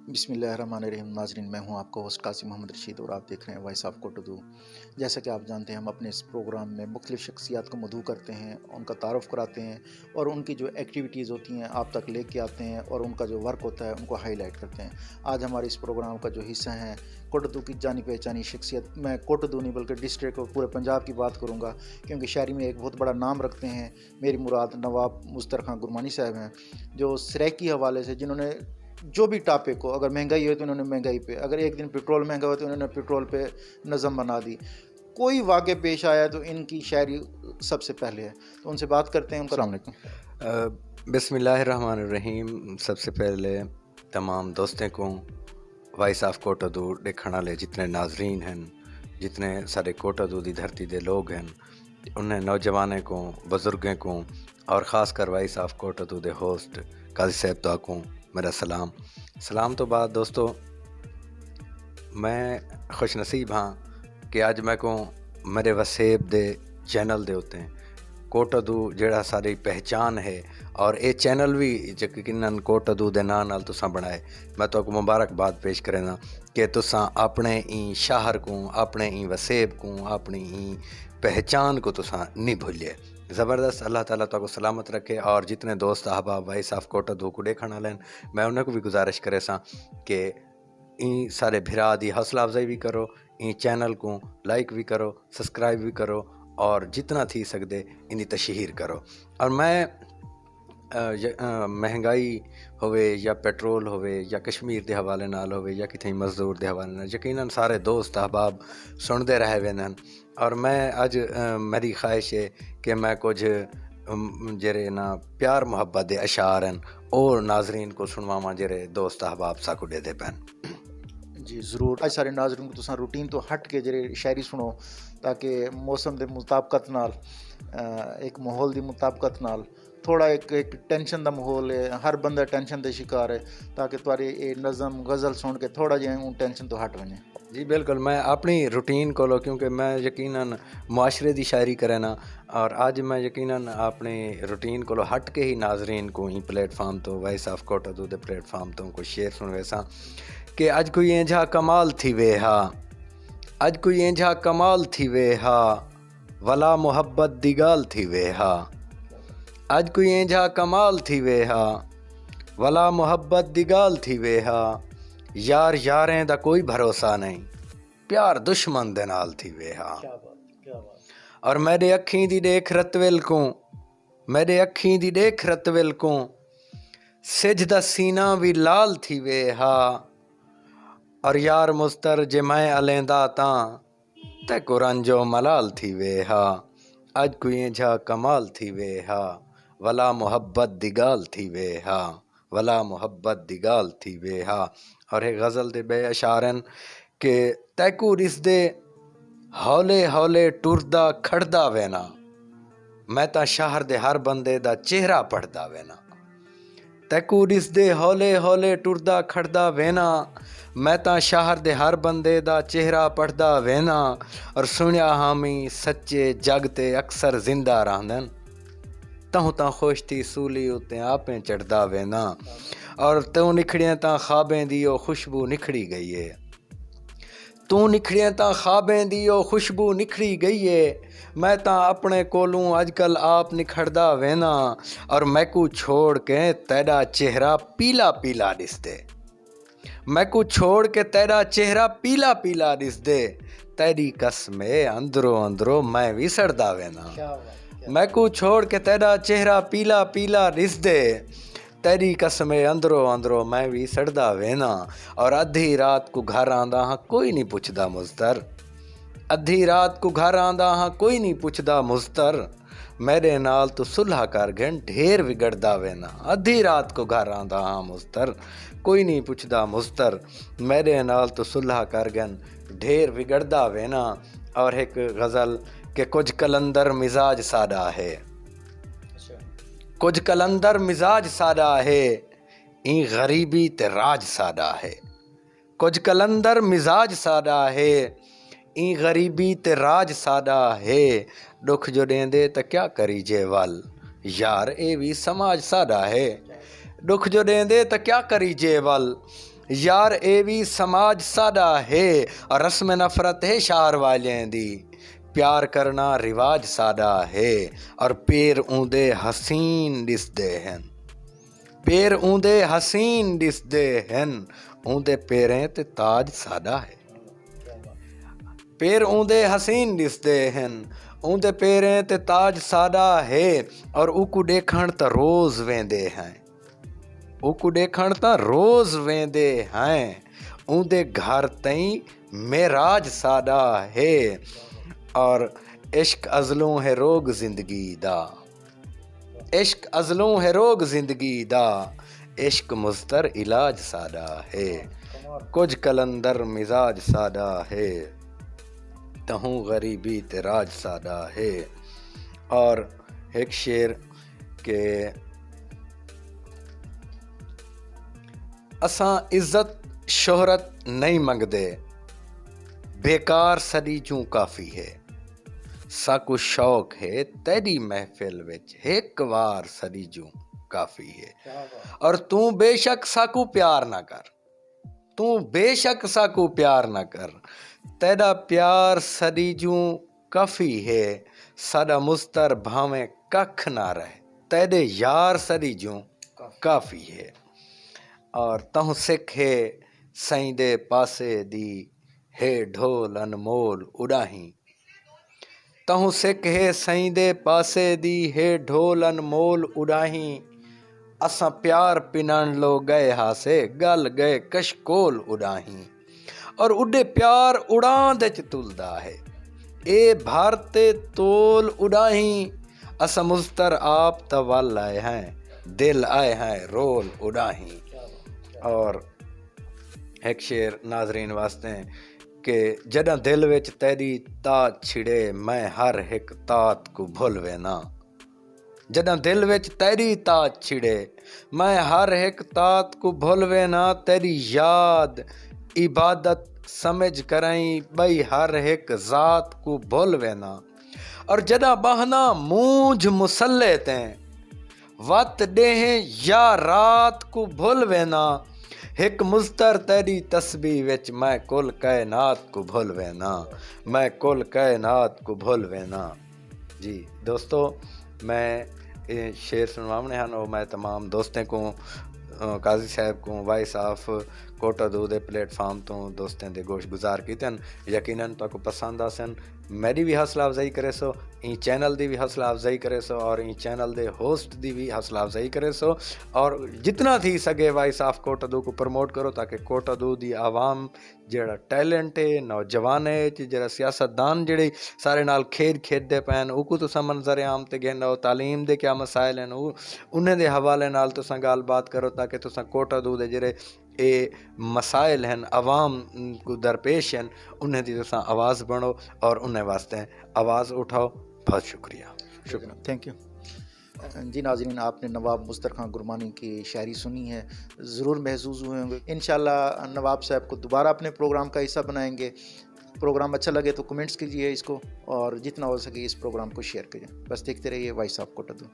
बिस्मिल्लाहिर्रहमानिर्रहीम। नाज़रीन, मैं हूं आपका होस्ट कासिम मोहम्मद रशीद और आप देख रहे हैं वॉइस ऑफ कोटोदू। जैसा कि आप जानते हैं, हम अपने इस प्रोग्राम में मुख्तलिफ़ शख्सियात को मदऊ करते हैं, उनका तारुफ़ कराते हैं और उनकी जो एक्टिविटीज़ होती हैं आप तक लेके आते हैं और उनका जो वर्क होता है उनको हाईलाइट करते हैं। आज हमारे इस प्रोग्राम का जो हिस्सा है कोटोदू की जानी पहचानी शख्सियत, मैं कोटोदू नहीं बल्कि डिस्ट्रिक्ट और पूरे पंजाब की बात करूँगा, क्योंकि शहरी में एक बहुत बड़ा नाम रखते हैं। मेरी मुराद नवाब मुश्तर खां गुरमानी साहब हैं, जो सराइकी हवाले से जिन्होंने जो भी टॉपिक हो, अगर महंगाई हो तो उन्होंने महंगाई पे, अगर एक दिन पेट्रोल महंगा हो तो उन्होंने पेट्रोल पे नज़म बना दी। कोई वाक़े पेश आया तो इनकी शायरी सबसे पहले है, तो उनसे बात करते हैं। अस्सलाम वालेकुम। बिस्मिल्लाहिर्रहमानिर्रहीम। सबसे पहले तमाम दोस्तों को वॉइस ऑफ कोटोदू देखने वाले जितने नाजरीन हैं, जितने सारे कोटोदू की धरती के लोग हैं, उन्हें नौजवानों को, बुजुर्गों को और ख़ास कर वॉइस ऑफ कोटोदू के होस्ट काजी साहब तो को मेरा सलाम तो बाद दोस्तों, मैं खुश नसीब हाँ कि अज मैं को मेरे वसेब दे चैनल दे होते हैं कोटोदू जेड़ा सारी पहचान है, और ये चैनल भी यकीनन कोटोदू दे नाम नाल तुसां बनाए। मैं तो मुबारकबाद पेश करेना कि तुसां अपने ई शहर को, अपने ई वसेब को, अपनी ई पहचान को तुसां नहीं भूलिए। ज़बरदस्त। अल्लाह ताला तो सलामत रखे। और जितने दोस्त अहबाब वॉइस ऑफ कोटोदू को देखने वाले हैं, मैं उन्हें को भी गुजारिश करे सा कि ई सारे भिरा दी हौसला अफजाई भी करो, ई चैनल को लाइक भी करो, सब्सक्राइब भी करो और जितना थी सकते इनकी तशहीर करो। और मैं महंगाई होवे या पेट्रोल होवे या कश्मीर के हवाले नाल होवे या कितने मजदूर के हवाले नाल यकीनन सारे दोस्त अहबाब सुनते रहे वेंदन। और मैं अज मेरी ख्वाहिश है कि मैं कुछ जेरे ना प्यार मुहब्बत के अशार हैं और नाजरीन को सुनवावा जेरे दोस्त अहबाब साकू दे पैन। जी ज़रूर। आज सारे नाजरीन को तुसां रूटीन तो हट के जेरे शायरी सुनो, ताकि मौसम के मुताबकत नाल, एक माहौल की मुताबकत नाल थोड़ा एक टेंशन का माहौल है, हर बंदा टेंशन के शिकार है, ताकि तुम्हारी ये नज़म गज़ल सुन के थोड़ा जिहा उन टेंशन तो हट वने। जी बिल्कुल, मैं अपनी रूटीन को लो, क्योंकि मैं यकीनन मुआशरे की शायरी करे ना, और आज मैं यकीनन अपनी रूटीन को लो हट के ही नाजरीन को ही प्लेटफार्म तो वॉइस ऑफ कोटोदू दे प्लेटफार्म तो को शेयर सुन वैसा कि अज कोई इंझा कमाल थी वे हा, अज कोई इंझा कमाल थी वे हा, वला मुहब्बत दी गाल थी वे हा, अज कोई इंझा कमाल थी वे हा, वला मुहब्बत दी गाल थी वे हा, यार यारें दा कोई भरोसा नहीं, प्यार दुश्मन दे नाल थी वे हा। और मेरे अखीं दी देख रतविल को, मेरे अखीं दी देख रतविल को, सिज दा सीना भी लाल थी वे हा। और यार मुस्तर जे मैं अलेंदा तां ते कुरंजो मलाल थी वे हा, अज कोई इंझा कमाल थी वे हा, वला मुहब्बत दी गाल थी वे हा, वला मुहब्बत दी गाल थी वे हा। और एक गज़ल दे बे अशारन के तैकू रिसदे हौले हौले टुरदा खड़दा वेना, मैं ता शहर दे हर बंदे दा चेहरा पढ़दा वेना, तैकू रिसदे हौले हौले टुरदा खड़दा वेना, मैं ता शहर दे हर बंदे दा चेहरा पढ़दा वेना। और सुनिया हामी सच्चे जग ते अक्सर जिंदा रहंदन, तहु ता खुश थी सूली उते आपे चढ़दा वेना। और तू निखड़िया ता ख्वाबें दी ओ खुशबू निखड़ी गई है, तू निखड़िया ता ख्वाबें दी ओ खुशबू निखड़ी गई है, मैं ता अपने कोलूं अजकल आप निखड़दा वेना। और मैकू छोड़ के तेरा चेहरा पीला पीला दिसदे, मैकू छोड़ के तेरा चेहरा पीला पीला दिसदे, तेरी कसमे अंदरो अंदरो मैं भी सड़दा वेना। मैकू छोड़ के तेरा चेहरा पीला पीला दिसदे, तेरी कसमे अंदरो अंदरो मैं भी सड़दा वेना। और अद्धी रात को घर आंदा हाँ कोई नहीं पुछदा मुस्तर, अद्धी रात को घर आंदा हाँ कोई नहीं पुछदा मुस्तर, मेरे नाल तो सुलह कर गन ढेर बिगड़दा वेना। अद्धी रात को घर आंदा हाँ मुस्तर, कोई नहीं पुछदा मुस्तर, मेरे नाल तो सुलह कर गन ढेर बिगड़दा वेना। और एक गज़ल के कुछ कलंदर मिजाज सादा है, कुछ कलंदर मिजाज सादा है, ई गरीबी ते राज सादा है, कुछ कलंदर मिजाज सादा है, ई गरीबी ते राज सादा है, दुख जो देंदे तो क्या करी जे वल, यार ए भी समाज सादा है, दुख जो देंदे तो क्या करी जे वल, یار اے بھی سماج ساڈا ہے اور رسم نفرت ہے شہر والیں دی پیار کرنا رواج ساڈا ہے اور پیر اوندے حسین دسدے ہیں پیر اوندے حسین دسدے ہیں اوندے پیریں تے تاج ساڈا ہے پیر اوندے حسین دسدے ہیں اوندے پیریں تے تاج ساڈا ہے اور اوکو دیکھن تا روز ویندے ہیں اوکو دیکھن تا روز ویندے ہیں اوندے گھر تئیں معراج ساڈا ہے اور عشق ازلوں ہے روگ زندگی دا عشق ازلوں ہے روگ زندگی دا عشق مضطر علاج ساڈا ہے کچھ کلندر مزاج ساڈا ہے تہوں غریبی تے راج ساڈا ہے اور ایک شعر کہ اساں عزت شہرت نہیں منگدے بیکار سڈی چوں کافی ہے ساکو شوق ہے تیری محفل وچ ایک وار سڈی چوں کافی ہے اور تو بے شک ساکو پیار نہ کر تو بے شک ساکو پیار نہ کر تیرا پیار سڈی چوں کافی ہے ساڈا مستر بھاویں ککھ نہ رہے تیرے یار سڈی چوں کافی ہے اور تہوں سکھ ہے سائیں دے پاسے دی ہے ڈھول انمول اڑاہیں تہوں سکھ ہے سائیں دے پاسے دی ہے ڈھول انمول اڑاہیں اساں پیار پنان لو گئے ہاسے گل گئے کشکول اڑاہیں اور اڈے پیار اڑان دے چتلدا ہے اے بھارتے تول اڑاہیں اساں مستر آپ توال آئے ہیں دل آئے ہیں رول اڑاہیں اور ایک شعر ناظرین واسطے کہ جڈاں دل وچ تیری تات چھڑے میں ہر ایک تات کو بھول وینا جڈاں دل وچ تیری تات چھڑے میں ہر ایک تات کو بھول وینا تیری یاد عبادت سمجھ کرائیں بھئی ہر ایک ذات کو بھول وینا اور جڈاں بہنا مونجھ مسلے تیں وقت ڈیہیں یا رات کو بھول وینا ایک مستر تیری تسبیح وچ میں کل کائنات کو بھول وینا میں کل کائنات کو بھول وینا جی دوستو میں شعر سنواونے ہیں اور میں تمام دوستیں کو قاضی صاحب کو وائس آف کوٹا دو دے پلیٹ فارم تو دوستیں دے گوش گزار کیتے ہیں یقیناً تو کو پسند آسن میری بھی حوصلہ افزائی کرے سو این چینل دی بھی حوصلہ افزائی کرے سو اور این چینل دے ہوسٹ دی بھی حوصلہ افزائی کرے سو اور جتنا تھی سگے وائس آف کوٹا دو کو پروموٹ کرو تاکہ کوٹا دو دی عوام جڑا ٹیلنٹ ہے نوجوان ہے جڑا سیاست دان جڑے سارے نال کھیڈ کھیڈتے پین اوکو تو منظر عام تے گھنو تعلیم دے کیا مسائل ہیں انہیں دے حوالے نال تو گال بات کرو تاکہ تو کوٹا دو دے جڑے اے مسائل ہیں عوام کو درپیش ہیں انہیں دی تو آواز بڑھو اور انہیں واسطے آواز اٹھاؤ بہت شکریہ تھینک یو جی ناظرین آپ نے نواب مستر خان گرمانی کی شاعری سنی ہے ضرور محظوظ ہوئے ہوں گے انشاءاللہ نواب صاحب کو دوبارہ اپنے پروگرام کا حصہ بنائیں گے پروگرام اچھا لگے تو کمنٹس کیجیے اس کو اور جتنا ہو سکے اس پروگرام کو شیئر کیجیے بس دیکھتے رہیے وائس آف کوٹا دو